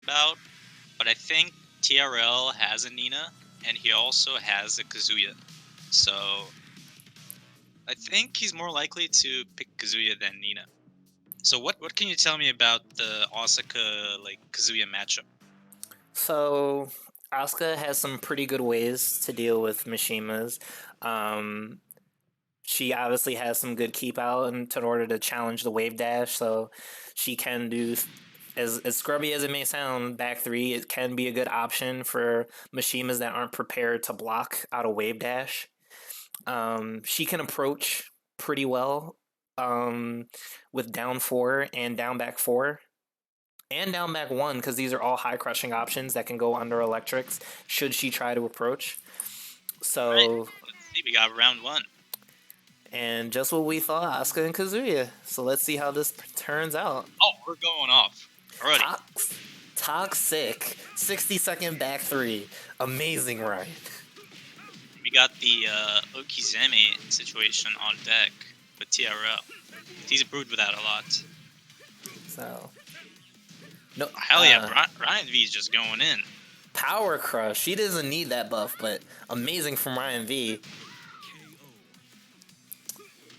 about, but I think TRL has a Nina, and he also has a Kazuya. So I think he's more likely to pick Kazuya than Nina. So what can you tell me about the Osaka like Kazuya matchup? So Asuka has some pretty good ways to deal with Mishimas. Um, she obviously has some good keep out in order to challenge the wave dash, so she can do as scrubby as it may sound, back three, it can be a good option for Mishimas that aren't prepared to block out a wave dash. She can approach pretty well with down four and down back four and down back one, because these are all high crushing options that can go under electrics should she try to approach. All right, So, let's see. We got round one. and just what we thought, Asuka and Kazuya. So let's see how this turns out. Oh, we're going off already. Toxic 60-second back three. Amazing, Ryan. We got the Okizeme situation on deck with TRL. He's brewed with that a lot. So, no, Hell yeah, RyenV is just going in. Power Crush. She doesn't need that buff, but amazing from RyenV.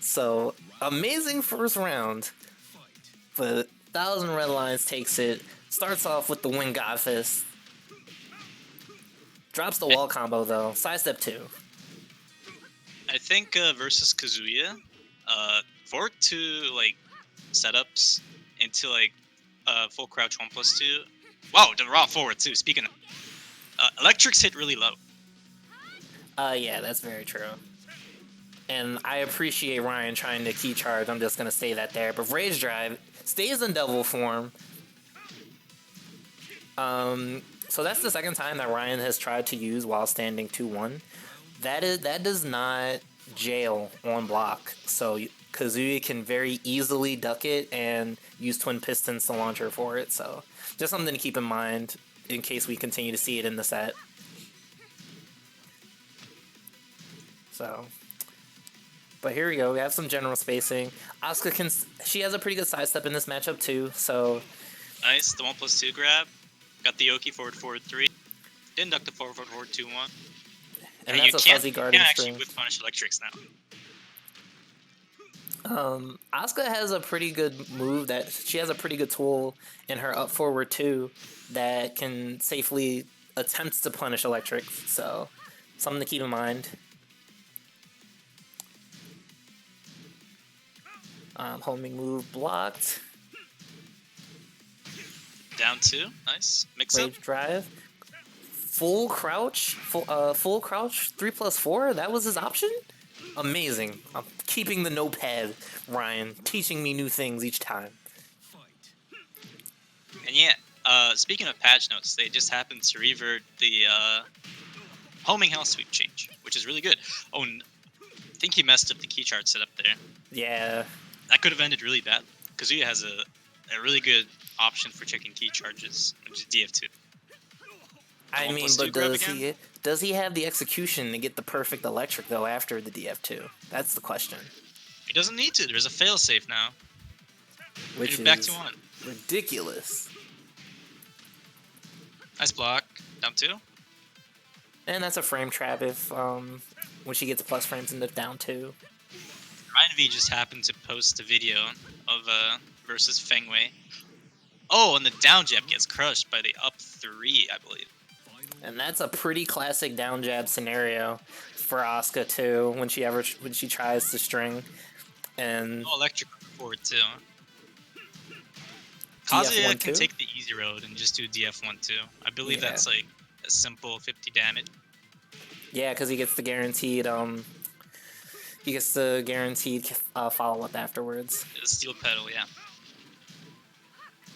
So, amazing first round. But Thousandredlines takes it. Starts off with the Wing Godfist. Drops the wall combo though. Sidestep 2. I think versus Kazuya, forward 2 like setups into like full crouch 1+2. Wow, the raw forward too. Speaking of, electrics hit really low. Yeah, that's very true. And I appreciate Ryan trying to key charge. I'm just gonna say that there. But Rage Drive stays in double form. So that's the second time that Ryan has tried to use while standing 2-1. That does not jail on block. So Kazuya can very easily duck it and use twin pistons to launch her for it. So just something to keep in mind in case we continue to see it in the set. So, but here we go. We have some general spacing. Asuka she has a pretty good sidestep in this matchup too. So nice, the 1+2 grab. Got the Oki forward 3. Didn't duck the forward 2-1. And that's a fuzzy guarding string. string. Actually with punish electrics now. Asuka has a pretty good move that she has a pretty good tool in her up forward too that can safely attempt to punish electrics. So something to keep in mind. Homing move blocked. Down 2, nice. Mix Rage up. drive. Full crouch, full crouch 3+4. That was his option. Amazing. I'm keeping the notepad, Ryan, teaching me new things each time. And yeah, speaking of patch notes, they just happened to revert the homing house sweep change, which is really good. Oh, I think he messed up the key chart setup there. Yeah. That could have ended really bad. Kazuya has a really good option for checking key charges, which is DF2. I mean, but does he have the execution to get the perfect electric though after the DF2? That's the question. He doesn't need to. There's a failsafe now. Which is back to 1. Ridiculous. Nice block. Down 2. And that's a frame trap if when she gets plus frames into down 2. RyenV just happened to post a video of versus Fengwei. Oh, and the down jab gets crushed by the up 3, I believe. And that's a pretty classic down jab scenario for Asuka too when she tries to string. And electric forward too. Kazuya can take the easy road and just do DF1 too. I believe that's like a simple 50 damage. Yeah, because he gets the guaranteed follow up afterwards. The steel pedal, yeah.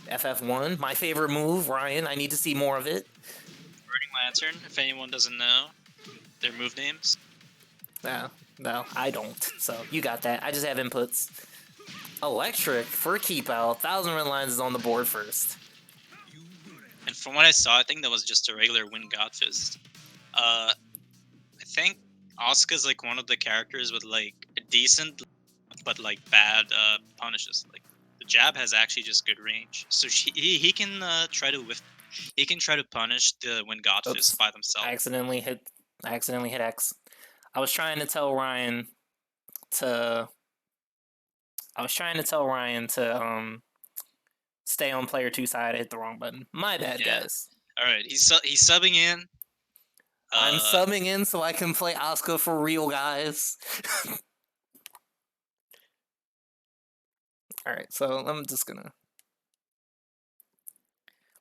FF1, my favorite move, Ryan. I need to see more of it. Burning Lantern, if anyone doesn't know their move names. No, I don't. So you got that. I just have inputs. Electric for keep out. Thousandredlines is on the board first. And from what I saw, I think that was just a regular Wind Godfist. I think Asuka's like one of the characters with like a decent but like bad punishes. Like the jab has actually just good range, so he can try to whiff He can try to punish the Wind God Oops. Fist by themselves. I accidentally hit X. I was trying to tell Ryan to stay on player 2 side. I hit the wrong button. My bad, Yeah. guys. All right, he's subbing in. I'm subbing in so I can play Asuka for real, guys. Alright, so I'm just gonna...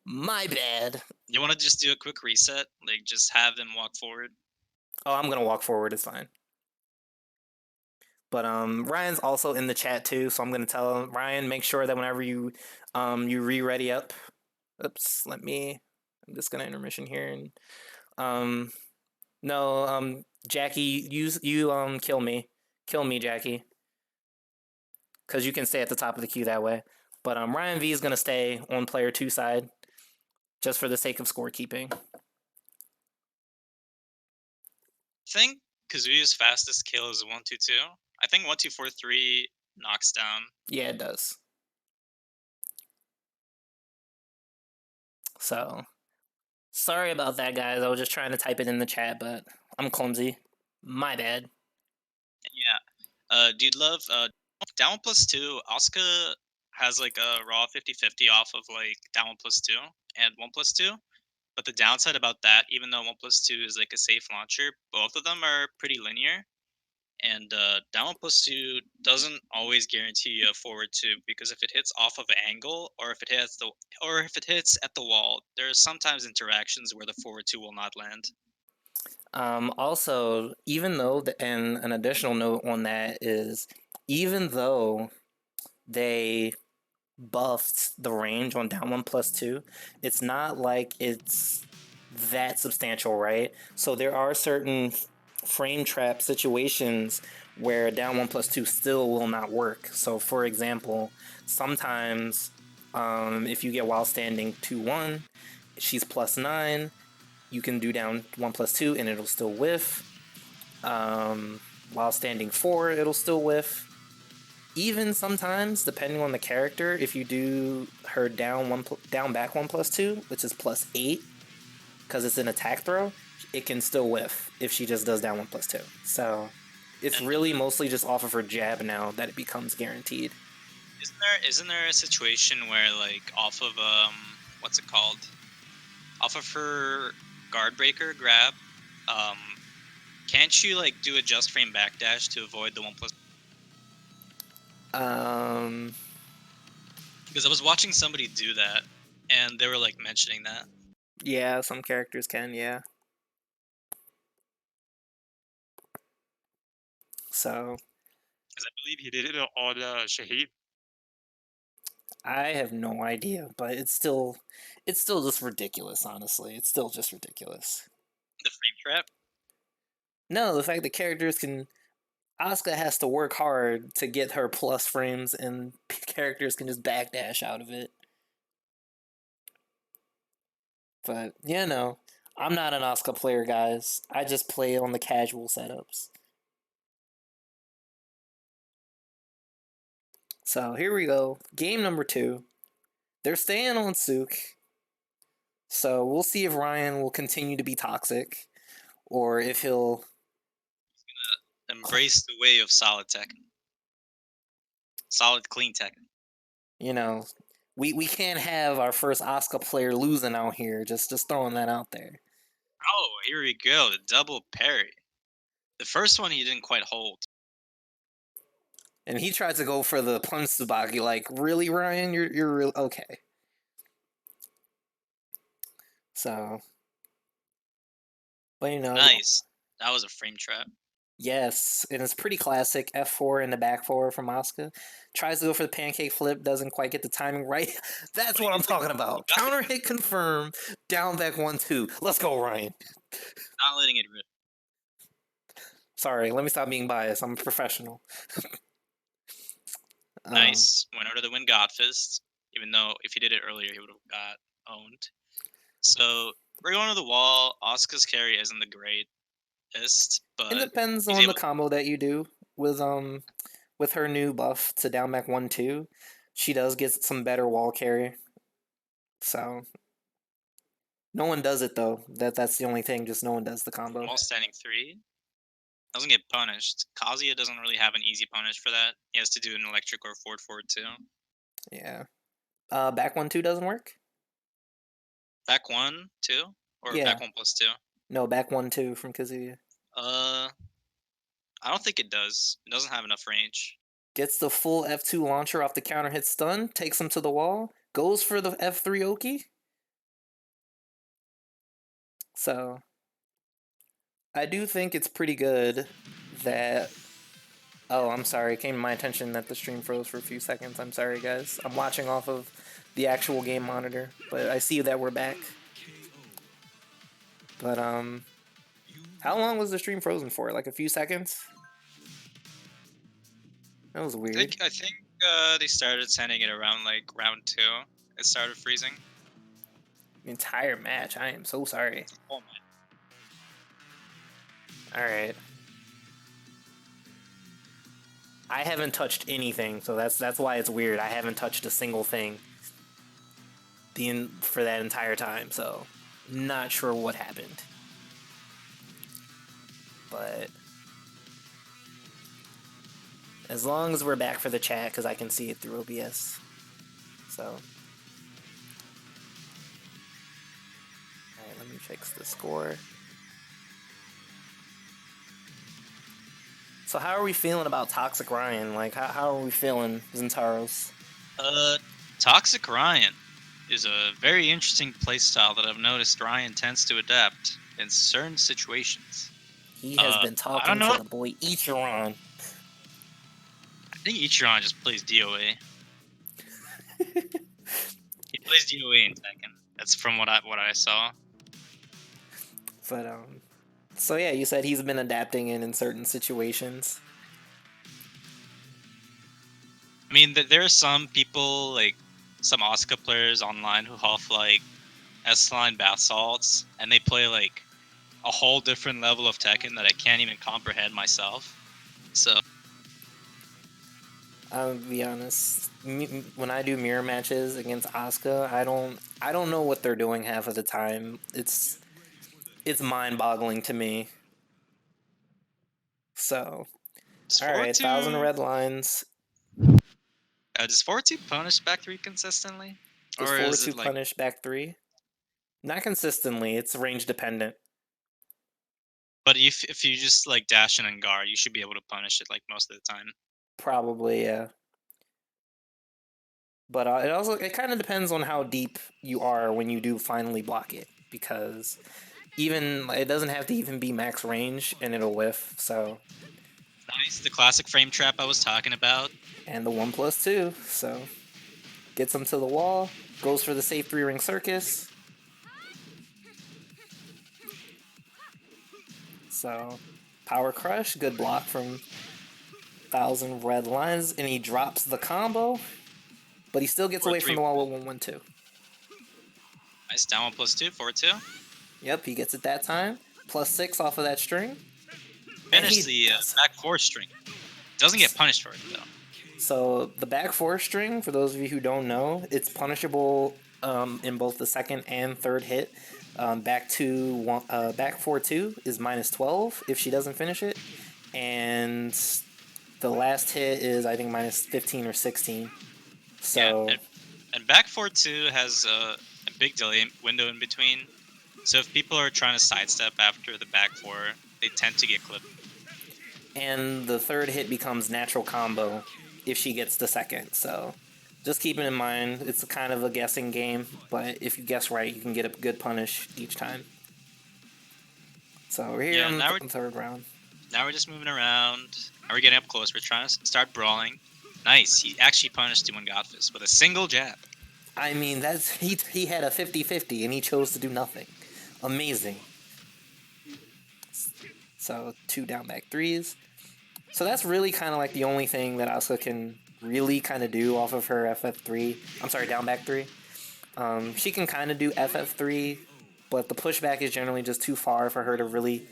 My bad. You want to just do a quick reset? Like, just have him walk forward? Oh, I'm gonna walk forward, it's fine. But Ryan's also in the chat too, so I'm gonna tell him, Ryan, make sure that whenever you re-ready up. Oops, I'm just gonna intermission here and no, Jackie, you kill me. Kill me, Jackie. Because you can stay at the top of the queue that way. But RyenV is gonna stay on player 2 side, just for the sake of scorekeeping. I think Kazuya's fastest kill is 1-2-2. I think 1-2-4-3 knocks down. Yeah, it does. So, sorry about that, guys. I was just trying to type it in the chat, but I'm clumsy. My bad. Yeah. Dude love down 1+2. Asuka has like a raw 50-50 off of like down 1+2 and 1+2. But the downside about that, even though 1+2 is like a safe launcher, both of them are pretty linear. And down 1+2 doesn't always guarantee you a forward 2, because if it hits off of an angle or if it hits at the wall, there are sometimes interactions where the forward 2 will not land. Also, even though, and an additional note on that is, even though they buffed the range on down 1+2, it's not like it's that substantial, right? So there are certain frame trap situations where down 1+2 still will not work. So for example, sometimes if you get while standing 2-1, she's +9, you can do down 1+2 and it'll still whiff. While standing 4, it'll still whiff. Even sometimes, depending on the character, if you do her down back 1+2, which is +8, because it's an attack throw, it can still whiff if she just does down 1+2. So it's really mostly just off of her jab now that it becomes guaranteed. Isn't there a situation where like off of what's it called? Off of her guard breaker grab, can't you like do a just frame backdash to avoid the 1+? Because I was watching somebody do that, and they were like mentioning that. Yeah, some characters can, yeah. So, Because I believe he did it on Shahid. I have no idea, but it's still just ridiculous, honestly. It's still just ridiculous. The frame trap? No, the fact that characters can... Asuka has to work hard to get her plus frames, and characters can just backdash out of it. But, yeah, no. I'm not an Asuka player, guys. I just play on the casual setups. So, here we go. Game number 2. They're staying on Sook. So, we'll see if Ryan will continue to be toxic, or if he'll... Embrace the way of solid Tekken. Solid, clean Tekken. You know, we can't have our first Asuka player losing out here. Just throwing that out there. Oh, here we go. The double parry. The first one he didn't quite hold. And he tried to go for the punch Tsubaki. Like, really, Ryan? You're real okay. So, but you know, Nice. That was a frame trap. yes, and it's pretty classic. F4 in the back 4 from Asuka. Tries to go for the pancake flip, doesn't quite get the timing right. That's what I'm talking about. Counter hit confirm, down back 1-2. Let's go, Ryan. Not letting it rip. Sorry, let me stop being biased. I'm a professional. Nice. Went out of the Wind God Fist, even though if he did it earlier, he would have got owned. So we're going to the wall. Asuka's carry isn't the greatest, but It depends on the combo that you do with her new buff to down back 1-2. She does get some better wall carry. So No one does it though. That's the only thing. Just no one does the combo. Wall standing 3. Doesn't get punished. Kazuya doesn't really have an easy punish for that. He has to do an electric or forward too. Yeah. Back 1-2 doesn't work. Back 1, 2? Or Yeah. back 1+2? No, back 1-2 from Kazuya. I don't think it does. It doesn't have enough range. Gets the full F2 launcher off the counter hit stun, takes him to the wall, goes for the F3 Oki. So I do think it's pretty good that. Oh, I'm sorry. It came to my attention that the stream froze for a few seconds. I'm sorry, guys. I'm watching off of the actual game monitor, but I see that we're back. But how long was the stream frozen for? Like a few seconds? That was weird. I think they started sending it around like round 2. It started freezing. The entire match. I am so sorry. Oh man. All right. I haven't touched anything, so that's why it's weird. I haven't touched a single thing for that entire time, so not sure what happened. But as long as we're back for the chat, because I can see it through OBS. So, all right, let me fix the score. So how are we feeling about Toxic Ryan? Like, how are we feeling, Zentaros? Toxic Ryan is a very interesting playstyle that I've noticed Ryan tends to adapt in certain situations. He has been talking to the boy Ichiran. I think Ichiran just plays DOA. He plays DOA in Tekken. That's from what I saw. But so yeah, you said he's been adapting in certain situations. I mean, there are some people, like some Asuka players online who have like S-line basalts, and they play like a whole different level of Tekken that I can't even comprehend myself. So I'll be honest. When I do mirror matches against Asuka, I don't know what they're doing half of the time. It's mind-boggling to me. So, all right, Thousandredlines. Does 4-2 punish back 3 consistently? Does 4-2 punish back 3? Not consistently. It's range dependent. But if you just like dash in and guard, you should be able to punish it like most of the time. Probably, yeah. But it kind of depends on how deep you are when you do finally block it, because it doesn't have to even be max range and it'll whiff. So nice, the classic frame trap I was talking about, and the 1+2. So gets him to the wall, goes for the safe 3-ring circus. So power crush, good block from Thousandredlines, and he drops the combo. But he still gets away from the wall with 1-1-2. Nice, down 1+2, 4-2. Yep, he gets it that time. +6 off of that string. Finish the back 4 string. Doesn't get punished for it, though. So the back 4 string, for those of you who don't know, it's punishable in both the second and third hit. Back 4-2 is -12 if she doesn't finish it. And the last hit is, I think, -15 or 16. So yeah, and back 4-2 has a big delay window in between. So if people are trying to sidestep after the back 4, they tend to get clipped. And the third hit becomes natural combo if she gets the second. So just keep it in mind. It's kind of a guessing game, but if you guess right, you can get a good punish each time. So we're here on the third round. Now we're just moving around. Now we're getting up close. We're trying to start brawling. Nice. He actually punished Doom and Godfist with a single jab. I mean, he had a 50-50 and he chose to do nothing. Amazing. So 2 down back 3s. So that's really kind of like the only thing that Asuka can really kind of do off of her FF3. I'm sorry, down back 3. She can kind of do FF3, but the pushback is generally just too far for her to really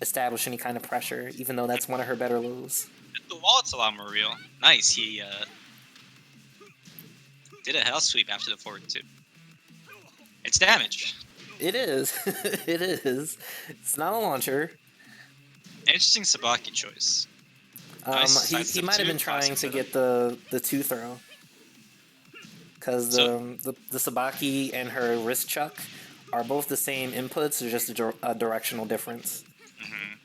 establish any kind of pressure, even though that's one of her better lows. The wallet's a lot more real. Nice, he did a hell sweep after the 4-2. It's damage. It is. It is. It's not a launcher. Interesting Sabaki choice. Nice He sidestep might have two, been trying classic to setup. get the two throw. Because So the Sabaki and her wrist chuck are both the same inputs, there's just a directional difference. mhm.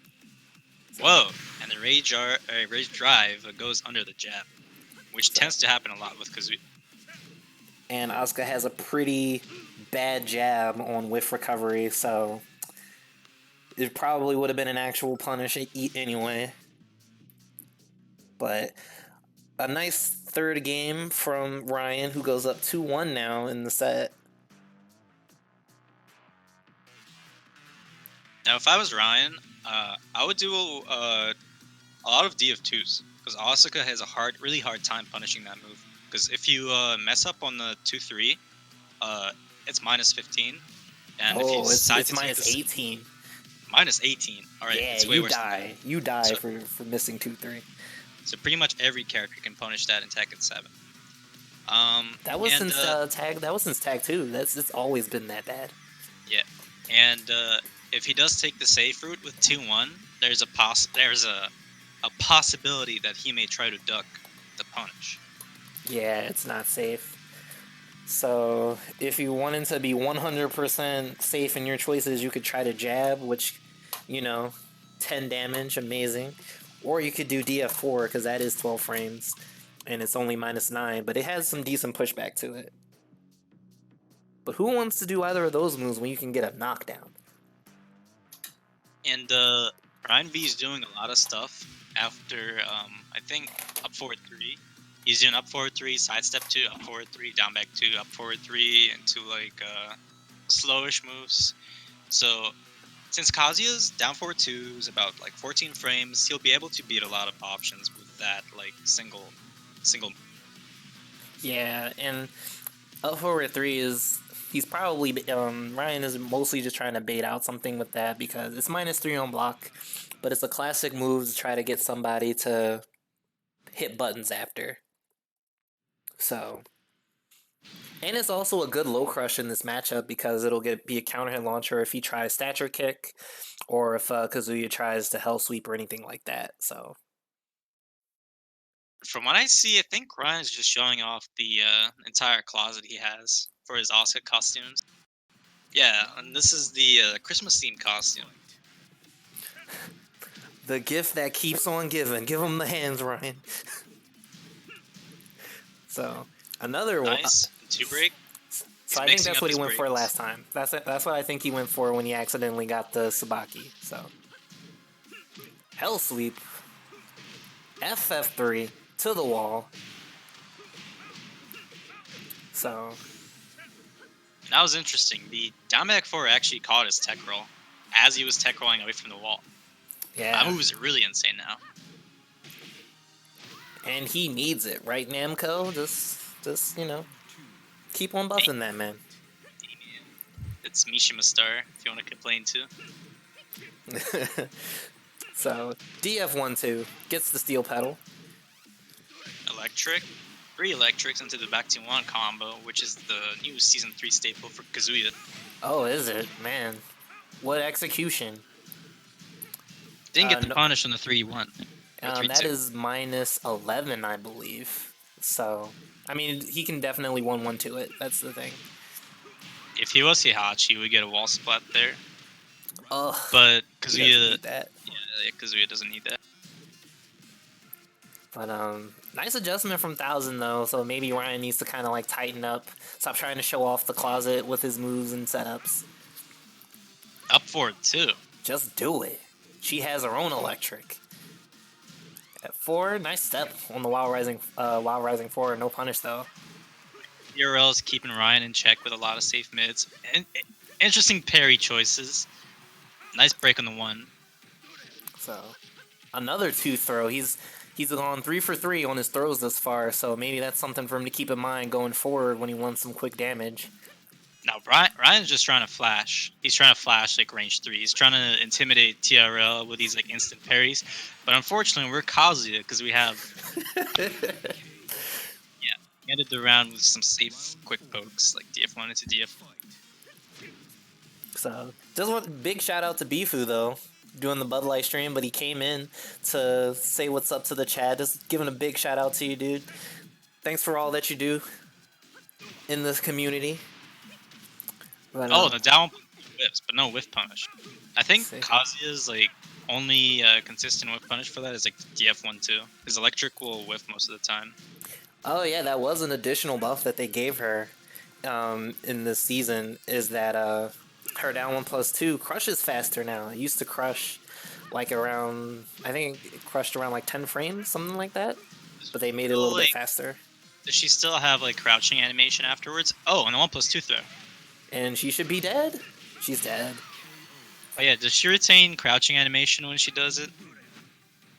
So, Whoa, and the rage drive goes under the jab, which So- tends to happen a lot with Kazuya. and Asuka has a pretty bad jab on whiff recovery, so it probably would have been an actual punish anyway. But a nice third game from Ryan, who goes up 2-1 now in the set. Now, if I was Ryan, I would do a lot of DF2s because Asuka has a really hard time punishing that move. Because if you mess up on the 2-3, it's minus 15, and if you Oh, decide it's to take minus this, 18. minus 18. All right, Yeah, it's way you worse than that. die. You die So- for missing 2-3. So pretty much every character can punish that in Tekken 7. That was and, since tag. That was since tag 2. It's always been that bad. Yeah, and if he does take the safe route with 2-1, there's a possibility that he may try to duck the punish. Yeah, it's not safe. So if you wanted to be 100% safe in your choices, you could try to jab, which, 10 damage, amazing. Or you could do DF4 because that is 12 frames, and it's only minus 9, but it has some decent pushback to it. But who wants to do either of those moves when you can get a knockdown? And RyenV is doing a lot of stuff after I think up forward 3. He's doing up forward 3, sidestep 2, up forward 3, down back 2, up forward 3, into like slowish moves. So since Kazuya's down forward 2 is about like 14 frames, he'll be able to beat a lot of options with that like single. Yeah, and up forward 3 is he's probably Ryan is mostly just trying to bait out something with that because it's minus 3 on block, but it's a classic move to try to get somebody to hit buttons after. So, and it's also a good low crush in this matchup because it'll be a counter hit launcher if he tries stature kick, or if Kazuya tries to hell sweep or anything like that. So From what I see, I think Ryan's just showing off the entire closet he has for his Asuka costumes. Yeah, and this is the Christmas themed costume. the gift that keeps on giving. Give him the hands, Ryan. So another one. Nice. 2 break. So I think mixing that's up what he his went for breaks. last time. That's what I think he went for when he accidentally got the Sabaki. So hell sweep, FF3 to the wall. So And that was interesting. The down back 4 actually caught his tech roll as he was tech rolling away from the wall. yeah, That move is really insane now. and he needs it, right, Namco? Just keep on buffing that man. It's Mishima Star, if you want to complain too. So DF1-2 gets the steel pedal. Electric. 3 electrics into the back to 1 combo, which is the new Season 3 staple for Kazuya. Oh, is it? Man, what execution. Didn't get the no- punish on the 3-1. Or 3-2. That is minus 11, I believe. So, I mean, he can definitely 1-1 to it. That's the thing. If he was Heihachi, he would get a wall splat there. Ugh. But He doesn't Kazuya, need that. yeah, Kazuya doesn't need that. But nice adjustment from 1000 though. So maybe Ryan needs to kind of like tighten up, stop trying to show off the closet with his moves and setups. Up forward too. Just do it. She has her own electric. At 4, nice step on the Wild Rising 4. No punish though. URL's keeping Ryan in check with a lot of safe mids. And interesting parry choices. Nice break on the 1. So another 2 throw. He's gone 3 for 3 on his throws thus far. So maybe that's something for him to keep in mind going forward when he wants some quick damage. Now, Ryan's just trying to flash. He's trying to flash like range 3. He's trying to intimidate TRL with these like instant parries. But unfortunately, we're Kazuya because we have ended the round with some safe quick pokes like DF1 into DF1. So just want big shout out to Bifu though, doing the Bud Light stream, but he came in to say what's up to the chat. Just giving a big shout out to you, dude. Thanks for all that you do in this community. But, Oh, the down whiffs, but no whiff punish. I think Sick. Kazuya's like only consistent whiff punish for that is like DF1-2. His electric will whiff most of the time. Oh yeah, that was an additional buff that they gave her in this season. Is that her down 1+2 crushes faster now. It used to crush like around, I think it crushed around like 10 frames, something like that. But they made it a little bit faster. Does she still have like crouching animation afterwards? Oh, and the 1+2 throw. And she should be dead. She's dead. Oh yeah, does she retain crouching animation when she does it?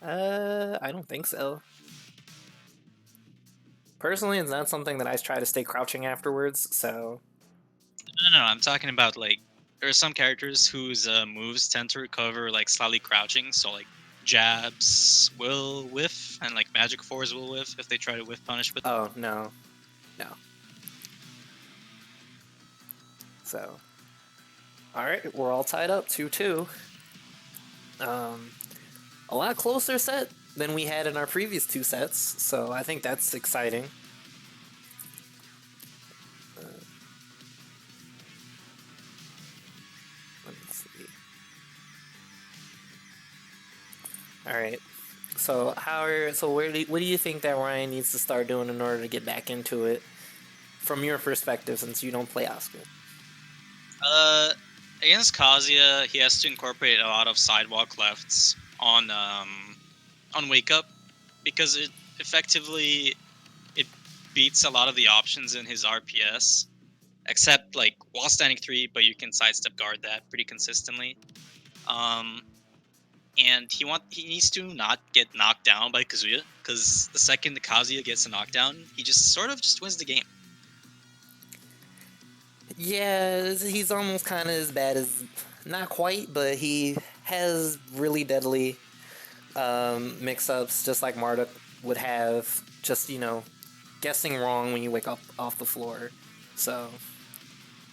I don't think so. Personally, it's not something that I try to stay crouching afterwards, so... No, I'm talking about like, there are some characters whose moves tend to recover like slightly crouching, so like jabs will whiff, and like magic fours will whiff if they try to whiff punish with. Oh, no. No. So... Alright, we're all tied up, 2-2. A lot closer set than we had in our previous 2 sets, so I think that's exciting. Let's see. Alright, so what do you think that Ryan needs to start doing in order to get back into it, from your perspective, since you don't play Asuka? Against Kazuya, he has to incorporate a lot of sidewalk lefts on Wake Up, because it effectively beats a lot of the options in his RPS, except like wall standing 3, but you can sidestep guard that pretty consistently. And he needs to not get knocked down by Kazuya, because the second Kazuya gets a knockdown, he just sort of just wins the game. Yeah, he's almost kind of as bad as, not quite, but he has really deadly mix-ups, just like Marduk would have, just, you know, guessing wrong when you wake up off the floor. So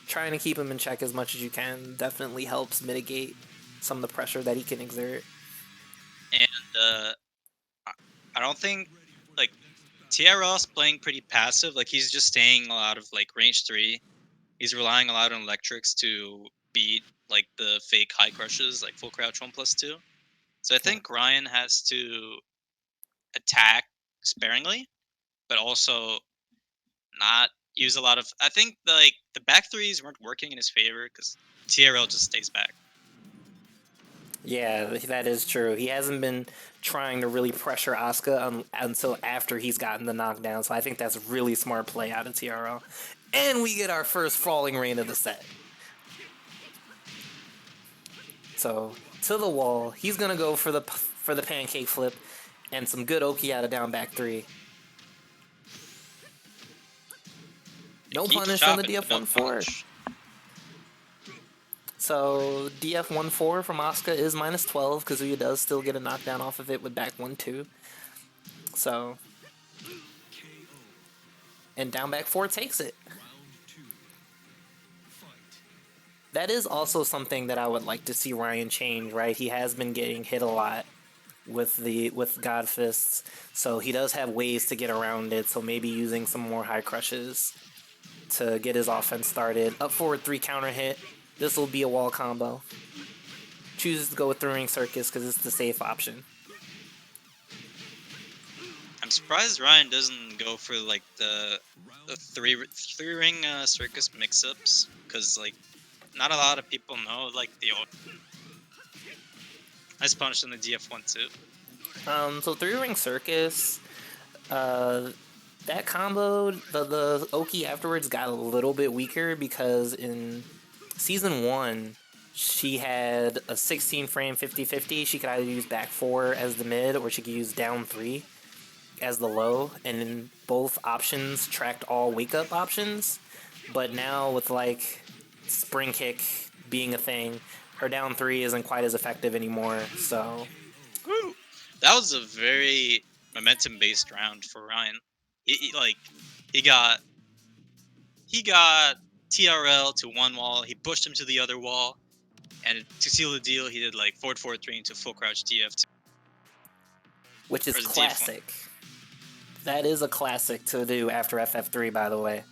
trying to keep him in check as much as you can definitely helps mitigate some of the pressure that he can exert. And I don't think, like, TRL's playing pretty passive. Like, he's just staying a lot of like range 3. He's relying a lot on electrics to beat like the fake high crushes, like full crouch 1+2. So I think Ryan has to attack sparingly, but also not use a lot of. I think the back threes weren't working in his favor because TRL just stays back. Yeah, that is true. He hasn't been trying to really pressure Asuka until after he's gotten the knockdown, so I think that's really smart play out of TRL. And we get our first falling rain of the set. So, to the wall, he's gonna go for the pancake flip and some good Oki out of down back 3. No punish on the DF1-4. So DF1-4 from Asuka is -12. Kazuya does still get a knockdown off of it with back 1-2. So, and down back 4 takes it. That is also something that I would like to see Ryan change, right? He has been getting hit a lot with God Fists, so he does have ways to get around it, so maybe using some more high crushes to get his offense started. Up forward 3 counter hit. This will be a wall combo. Chooses to go with 3-ring circus because it's the safe option. I'm surprised Ryan doesn't go for like the three-ring circus mix-ups, because like not a lot of people know like the nice punish on the DF1-2. So 3-ring circus, that combo, the Oki afterwards got a little bit weaker because in Season 1, she had a 16 frame 50-50. She could either use back 4 as the mid, or she could use down 3 as the low, and then both options tracked all wake up options. But now with like spring kick being a thing, her down 3 isn't quite as effective anymore, so... Woo! That was a very momentum-based round for Ryan. He got TRL to one wall. He pushed him to the other wall, and to seal the deal, he did like forward 4-3 into full crouch DF2. Which is Or the DF1. classic. That is a classic to do after FF3, by the way.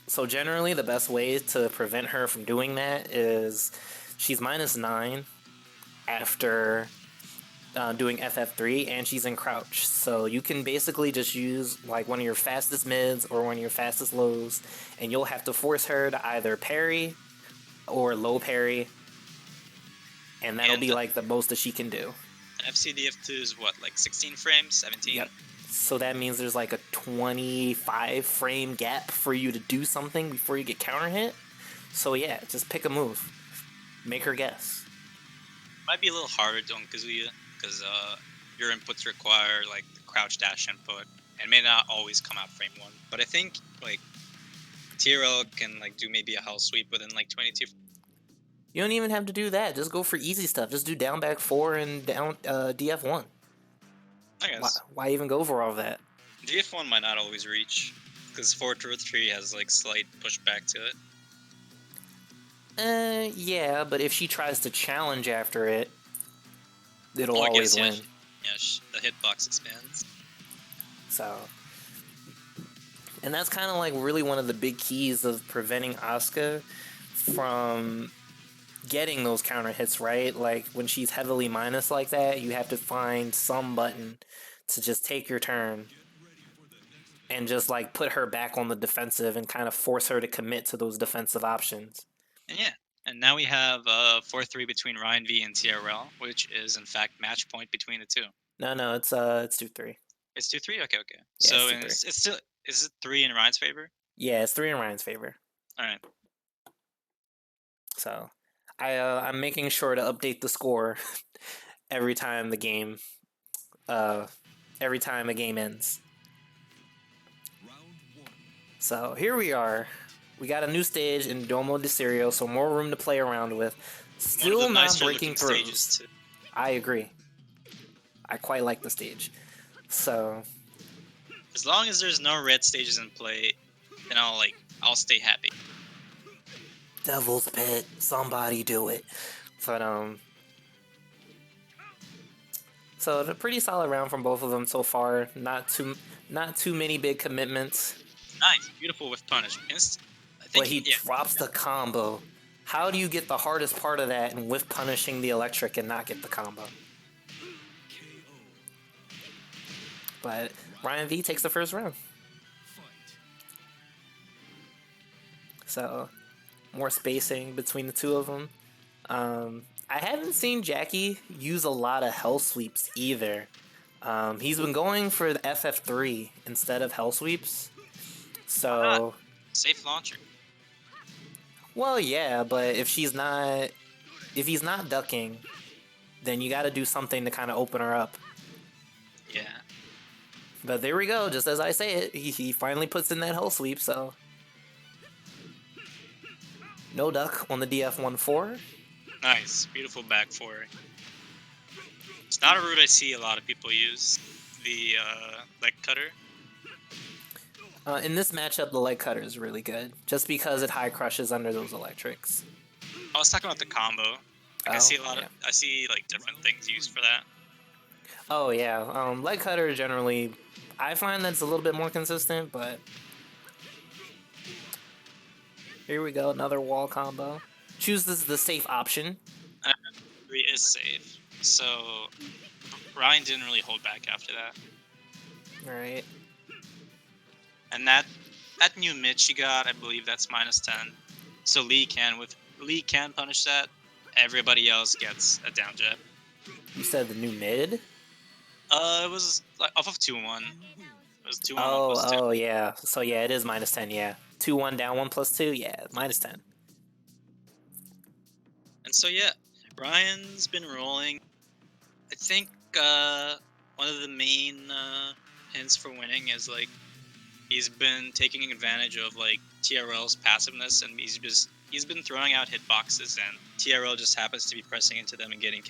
So generally, the best way to prevent her from doing that is she's -9 after doing FF3, and she's in crouch. So you can basically just use like one of your fastest mids or one of your fastest lows, and you'll have to force her to either parry or low parry, and that'll be like the most that she can do. And FCDF2 is what, like 16 frames, 17? Yep. So that means there's like a 25 frame gap for you to do something before you get counter hit. So yeah, just pick a move. Make her guess. Might be a little harder on Kazuya, because your inputs require like the crouch dash input, and may not always come out frame 1. But I think like TRL can like do maybe a hell sweep within like 22. You don't even have to do that. Just go for easy stuff. Just do down back 4 and down DF1. I guess. Why even go for all of that? DF1 might not always reach, because 4-3 has like slight pushback to it. Yeah, but if she tries to challenge after it, it'll always win. Yeah, the hitbox expands. So, and that's kind of like really one of the big keys of preventing Asuka from getting those counter hits, right? Like when she's heavily minus like that, you have to find some button to just take your turn and just like put her back on the defensive and kind of force her to commit to those defensive options. And yeah, and now we have 4-3 between RyenV and TRL, which is in fact match point between the two. No, it's 2-3. It's 2-3. Okay. Yeah, so it's still, is it 3 in Ryan's favor? Yeah, it's 3 in Ryan's favor. All right. So I'm making sure to update the score every time a game ends. So here we are. We got a new stage in Domo de Sirio, so more room to play around with. Still not breaking through. I agree. I quite like the stage. So as long as there's no red stages in play, then I'll stay happy. Devil's Pit, somebody do it. But so it's a pretty solid round from both of them so far. Not too many big commitments. Nice, beautiful with punish. But he drops the combo. How do you get the hardest part of that and with punishing the electric and not get the combo? But RyenV takes the first round. So more spacing between the two of them. I haven't seen Jackie use a lot of hell sweeps either. He's been going for the FF3 instead of hell sweeps. So safe launcher. Well, yeah, but if he's not ducking, then you got to do something to kind of open her up. Yeah. But there we go. Just as I say it, he finally puts in that hell sweep. So no duck on the DF1-4. Nice, beautiful back 4. It's not a route I see a lot of people use. The leg cutter. In this matchup, the leg cutter is really good, just because it high crushes under those electrics. I was talking about the combo. I see I see like different things used for that. Oh yeah, leg cutter generally, I find that's a little bit more consistent, but here we go, another wall combo. Choose the safe option. 3 is safe, so Ryan didn't really hold back after that. All right. And that new mid she got, I believe that's -10. So Lee can punish that. Everybody else gets a down jab. You said the new mid? It was like off of 2-1. It was 2-1. Oh yeah. So yeah, it is -10. Yeah, 2-1 down 1 + 2. Yeah, -10. And so yeah, Ryan's been rolling. I think one of the main hints for winning is like he's been taking advantage of like TRL's passiveness, and he's been throwing out hitboxes, and TRL just happens to be pressing into them and getting.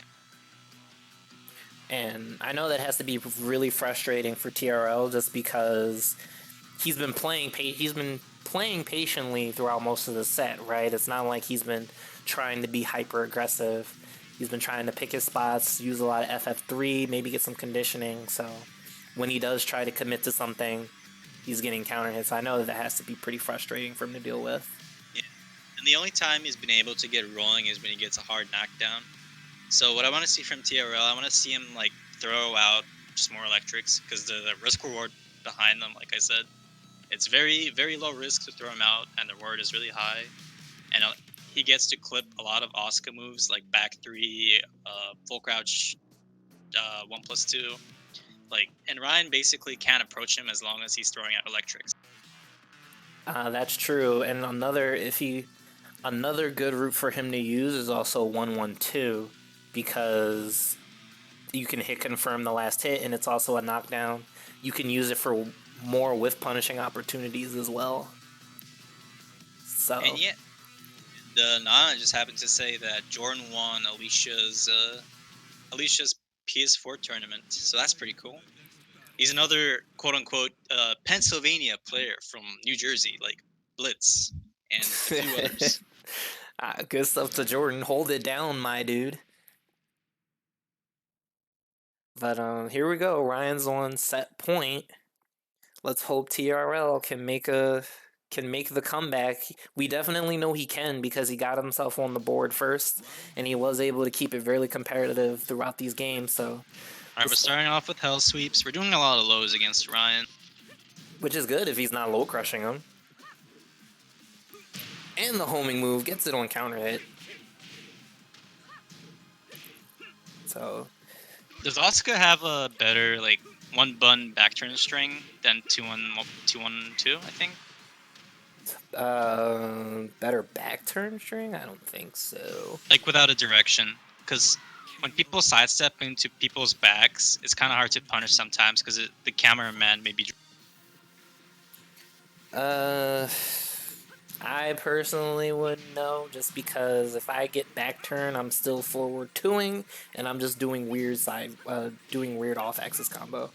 And I know that has to be really frustrating for TRL, just because he's been playing patiently throughout most of the set, right? It's not like he's been trying to be hyper aggressive. He's been trying to pick his spots, use a lot of FF3, maybe get some conditioning. So when he does try to commit to something, he's getting counter hits. I know that has to be pretty frustrating for him to deal with. Yeah. And the only time he's been able to get rolling is when he gets a hard knockdown. So what I want to see from TRL, I want to see him like throw out just more electrics, because the risk reward behind them, like I said, it's very, very low risk to throw him out, and the reward is really high. And he gets to clip a lot of Asuka moves like back 3, full crouch, 1+2. Like, and Ryan basically can't approach him as long as he's throwing out electrics. That's true. And another good route for him to use is also 1-1-2, because you can hit confirm the last hit, and it's also a knockdown. You can use it for more whiff punishing opportunities as well. So. And yet, the Nana just happened to say that Jordan won Alicia's PS4 tournament, so that's pretty cool. He's another quote-unquote Pennsylvania player from New Jersey, like Blitz and a few others. Good stuff to Jordan. Hold it down, my dude. But here we go. Ryan's on set point. Let's hope TRL can make the comeback. We definitely know he can, because he got himself on the board first, and he was able to keep it very competitive throughout these games. So, Alright, we're starting off with Hell Sweeps. We're doing a lot of lows against Ryan, which is good if he's not low crushing him. And the homing move gets it on counter hit. So, does Asuka have a better like 1-button back turn string than 2-1-2, I think? better back turn string? I don't think so. Like without a direction, because when people sidestep into people's backs, it's kind of hard to punish sometimes because the cameraman may be. I personally wouldn't know, just because if I get back turn, I'm still forward 2ing, and I'm just doing weird off axis combo.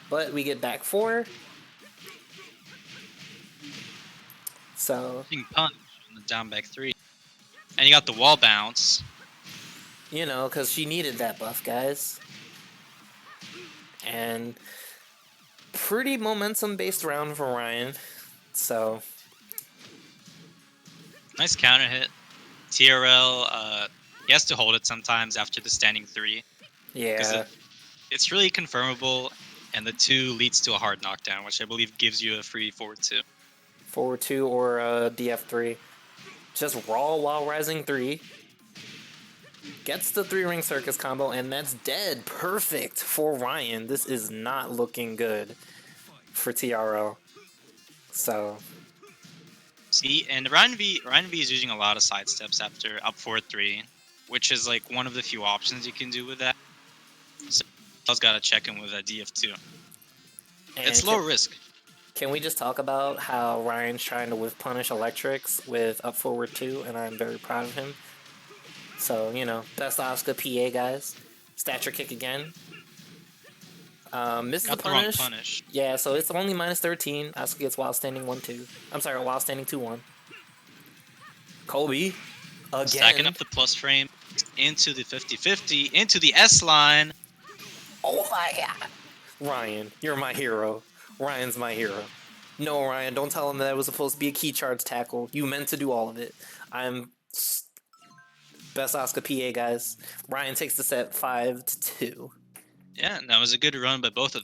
But we get back 4. So, Punch on the down back 3. And you got the wall bounce. you know, because she needed that buff, guys. And pretty momentum-based round for Ryan. So, nice counter hit. TRL, he has to hold it sometimes after the standing 3. yeah. It's really confirmable, and the 2 leads to a hard knockdown, which I believe gives you a free forward 2. Forward 2 or DF3. Just raw while rising 3. Gets the 3-ring circus combo, and that's dead. Perfect for Ryan. This is not looking good for TRL. So, see, and RyenV is using a lot of side steps after up forward 3, which is like one of the few options you can do with that. So I was gotta check in with a DF2. and It's low risk. Can we just talk about how Ryan's trying to whiff punish electrics with up forward 2, and I'm very proud of him. So, you know, best Asuka PA, guys. Stature kick again. Misses Got the the wrong punish. punish. Yeah, so it's only minus 13. Asuka gets while standing 1-2. I'm sorry, while standing 2-1. Kobe. Again. Stacking up the plus frame into the 50-50, into the S line. Oh my god. Ryan, you're my hero. Ryan's my hero. No, Ryan, don't tell him that it was supposed to be a key charge tackle. You meant to do all of it. I'm best Asuka PA, guys. Ryan takes the set 5-2. Yeah, and that was a good run by both of them.